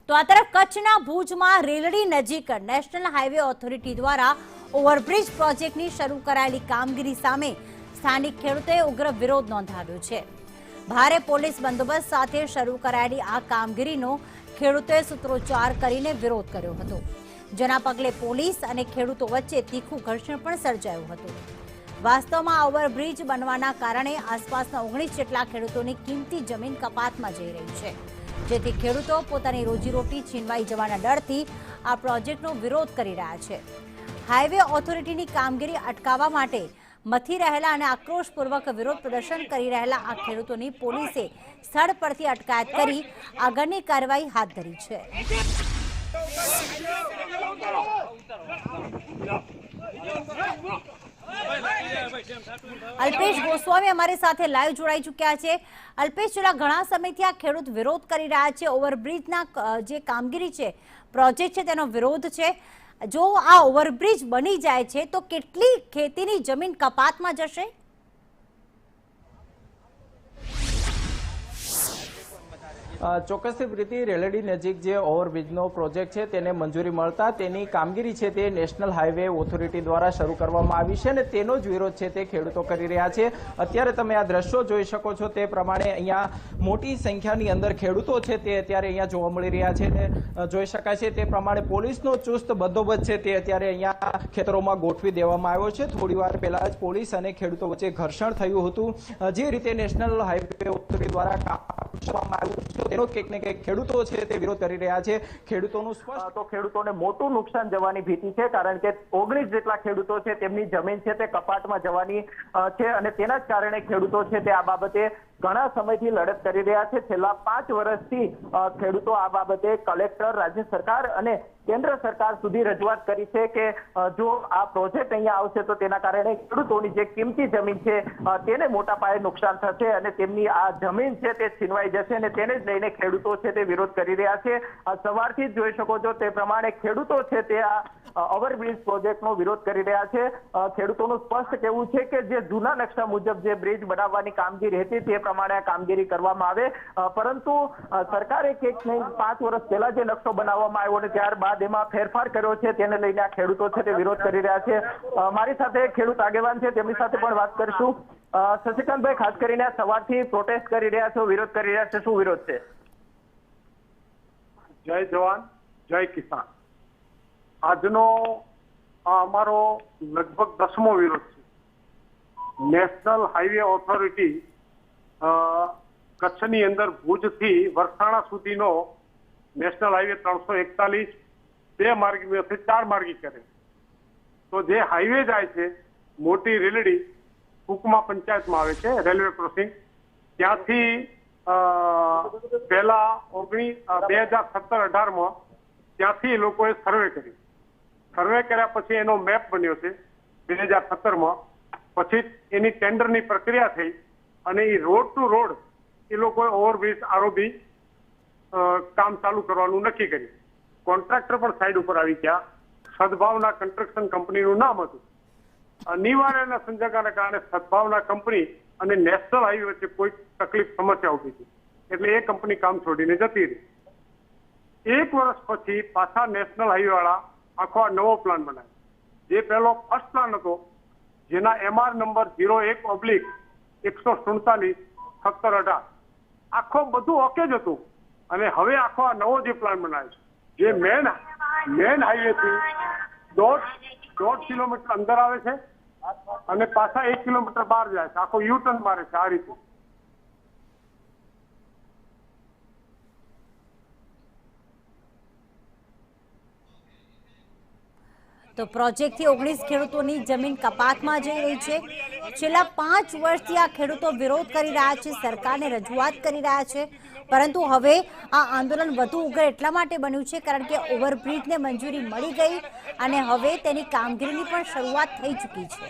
તો આ તરફ કચ્છના ભુજમાં રેલડી નજીક નેશનલ હાઈવે ઓથોરિટી દ્વારા ઓવરબ્રિજ પ્રોજેક્ટની શરૂ કરાયેલી કામગીરી સામે સ્થાનિક ખેડૂતોએ ઉગ્ર વિરોધ નોંધાવ્યો છે। ભારે પોલીસ બંદોબસ્ત સાથે શરૂ કરાયેલી આ કામગીરીનો ખેડૂતોએ સૂત્રોચ્ચાર કરીને વિરોધ કર્યો હતો, જેના પગલે પોલીસ અને ખેડૂતો વચ્ચે તીખું ઘર્ષણ પણ સર્જાયું હતું। વાસ્તવમાં ઓવરબ્રિજ બનવાના કારણે આસપાસના 19 જેટલા ખેડૂતોની કિંમતી જમીન કપાતમાં જઈ રહી છે, જેથી ખેડૂતો પોતાની રોજીરોટી છીનવાઈ જવાના ડરથી આ પ્રોજેક્ટનો વિરોધ કરી રહ્યા છે। હાઈવે ઓથોરિટીની કામગીરી અટકાવવા માટે મથી રહેલા અને આક્રોશપૂર્વક વિરોધ પ્રદર્શન કરી રહેલા આ ખેડૂતોની પોલીસે સ્થળ પરથી અટકાયત કરી આગળની કાર્યવાહી હાથ ધરી છે। અલ્પેશ ગોસ્વામી અમારી સાથે લાઈવ જોડાઈ ચૂક્યા છે। અલ્પેશ, છેલ્લા ઘણા સમયથી આ ખેડૂત વિરોધ કરી રહ્યા છે, ઓવરબ્રિજના જે કામગીરી છે, પ્રોજેક્ટ છે, તેનો વિરોધ છે। જો આ ઓવરબ્રિજ બની જાય છે તો કેટલી ખેતીની જમીન કપાતમાં જશે? ચોક્કસથી પ્રીતિ, રેલડી નજીક જે ઓવરબ્રિજનો પ્રોજેક્ટ છે તેને મંજૂરી મળતા તેની કામગીરી છે તે નેશનલ હાઈવે ઓથોરિટી દ્વારા શરૂ કરવામાં આવી છે અને તેનો જ વિરોધ છે તે ખેડૂતો કરી રહ્યા છે। અત્યારે તમે આ દ્રશ્યો જોઈ શકો છો તે પ્રમાણે અહીંયા મોટી સંખ્યાની અંદર ખેડૂતો છે તે અત્યારે અહીંયા જોવા મળી રહ્યા છે ને જોઈ શકાય છે તે પ્રમાણે પોલીસનો ચુસ્ત બંદોબસ્ત છે તે અત્યારે અહીંયા ખેતરોમાં ગોઠવી દેવામાં આવ્યો છે। થોડી વાર પહેલા જ પોલીસ અને ખેડૂતો વચ્ચે ઘર્ષણ થયું હતું। જે રીતે નેશનલ હાઈવે ઓથોરિટી દ્વારા કામ કરવામાં આવ્યું છે તેનો કંઈક ને કંઈક ખેડૂતો છે તે વિરોધ કરી રહ્યા છે। ખેડૂતોનું સ્પષ્ટ તો ખેડૂતોને મોટું નુકસાન જવાની ભીતિ છે, કારણ કે 19 જેટલા ખેડૂતો છે તેમની જમીન છે તે કપાટમાં જવાની છે અને તેના જ કારણે ખેડૂતો છે તે આ બાબતે ઘણા સમયથી લડત કરી રહ્યા છે। છેલ્લા 5 વર્ષથી ખેડૂતો આ બાબતે કલેક્ટર, રાજ્ય સરકાર અને કેન્દ્ર સરકાર સુધી રજૂઆત કરી છે કે જો આ પ્રોજેક્ટ અહીંયા આવશે તો તેના કારણે ખેડૂતોની જે કિંમતી જમીન છે તેને મોટા પાયે નુકસાન થશે અને તેમની આ જમીન છે તે છીનવાઈ જશે અને તેને જ લઈને ખેડૂતો છે તે વિરોધ કરી રહ્યા છે। સવારથી જ જોઈ શકો છો તે પ્રમાણે ખેડૂતો છે તે આ ઓવરબ્રિજ પ્રોજેક્ટનો વિરોધ કરી રહ્યા છે। ખેડૂતોનું સ્પષ્ટ કહેવું છે કે જે જૂના નકશા મુજબ જે બ્રિજ બનાવવાની કામગીરી હતી તે પ્રમાણે આ કામગીરી કરવામાં આવે, પરંતુ સરકારે કંઈક નહીં 5 વર્ષ પહેલા જે નકશો બનાવવામાં આવ્યો અને ત્યારબાદ એમાં ફેરફાર કર્યો છે તેને લઈને આ ખેડૂતો છે તે વિરોધ કરી રહ્યા છે। મારી સાથે ખેડૂત આગેવાન છે, તેમની સાથે પણ વાત કરીશું। શશિકાંતભાઈ, ખાસ કરીને સવારથી પ્રોટેસ્ટ કરી રહ્યા છો, વિરોધ કરી રહ્યા છે, શું વિરોધ છે? જય જવાન, જય કિસાન। આજનો અમારો લગભગ 10મો વિરોધ છે। નેશનલ હાઈવે ઓથોરિટી કચ્છની અંદર ભુજથી વરસાણા સુધીનો નેશનલ હાઈવે 341 2 માર્ગીમાંથી 4 માર્ગી કરે તો જે હાઈવે જાય છે મોટી રેલડી કુકમા પંચાયતમાં આવે છે, રેલવે ક્રોસિંગ, ત્યાંથી પહેલા 2017-18માં ત્યાંથી લોકોએ સર્વે કર્યા પછી એનો મેપ બન્યો છે 2017માં। પછી એની ટેન્ડરની પ્રક્રિયા થઈ અને એ રોડ ટુ રોડ એ લોકોએ ઓવરબ્રિજ આરઓબી કામ ચાલુ કરવાનું નક્કી કર્યું। કોન્ટ્રાક્ટર પણ સાઈડ ઉપર આવી ગયા। સદભાવના કન્સ્ટ્રક્શન કંપનીનું નામ હતું। અનિવાર્યના સંજોગોના કારણે સદભાવના કંપની અને નેશનલ હાઈવે વચ્ચે કોઈ તકલીફ સમસ્યા ઉભી થઈ એટલે એ કંપની કામ છોડીને જતી રહી। 1 વર્ષ પછી પાછા નેશનલ હાઈવે વાળા આખો આ નવો પ્લાન બનાવ્યો, જે પહેલો ફર્સ્ટ પ્લાન હતો જેના MR નંબર 01/147-17-18 આખો બધું ઓકે જ હતું અને હવે આખો આ નવો જે પ્લાન બનાવ્યો છે જે મેન હાઈવે થી 1.5 કિલોમીટર અંદર આવે છે અને પાછા 1 કિલોમીટર બહાર જાય છે, આખો યુટર્ન મારે છે આ રીતે। તો પ્રોજેક્ટથી 19 ખેડૂતોની જમીન કપાતમાં જઈ રહી છે। છેલ્લા 5 વર્ષથી આ ખેડૂતો વિરોધ કરી રહ્યા છે, સરકારને રજૂઆત કરી રહ્યા છે, પરંતુ હવે આ આંદોલન વધુ ઉગ્ર એટલા માટે બન્યું છે કારણ કે ઓવરબ્રિજને મંજૂરી મળી ગઈ અને હવે તેની કામગીરીની પણ શરૂઆત થઈ ચૂકી છે।